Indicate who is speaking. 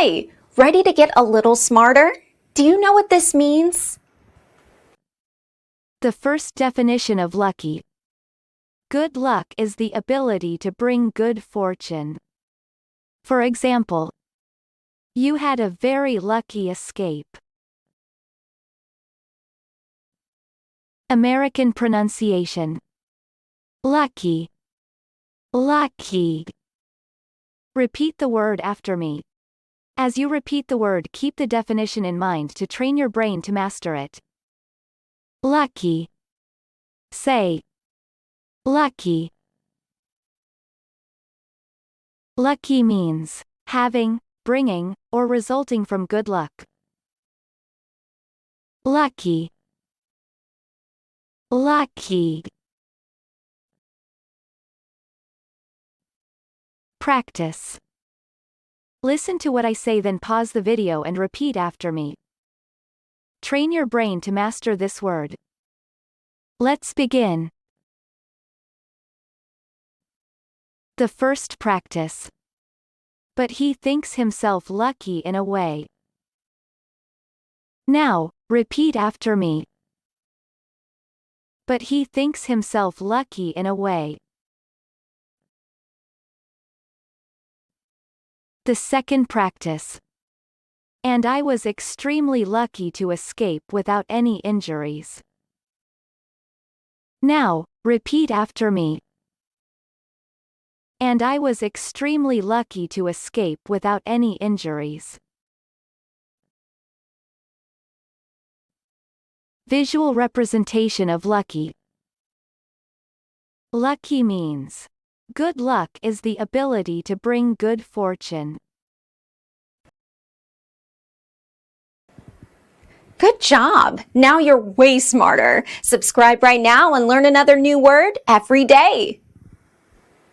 Speaker 1: Hi, ready to get a little smarter? Do you know what this means?
Speaker 2: The first definition of lucky. Good luck is the ability to bring good fortune. For example, you had a very lucky escape. American pronunciation. Lucky. Lucky. Repeat the word after me. As you repeat the word, keep the definition in mind to train your brain to master it. Lucky. Say. Lucky. Lucky means having, bringing, or resulting from good luck. Lucky. Lucky. Practice. Listen to what I say, then pause the video and repeat after me. Train your brain to master this word. Let's begin. The first practice. But he thinks himself lucky in a way. Now, repeat after me. But he thinks himself lucky in a way. The second practice. And I was extremely lucky to escape without any injuries. Now, repeat after me. And I was extremely lucky to escape without any injuries. Visual representation of lucky. Lucky means good luck is the ability to bring good fortune.
Speaker 1: Good job! Now you're way smarter. Subscribe right now and learn another new word every day.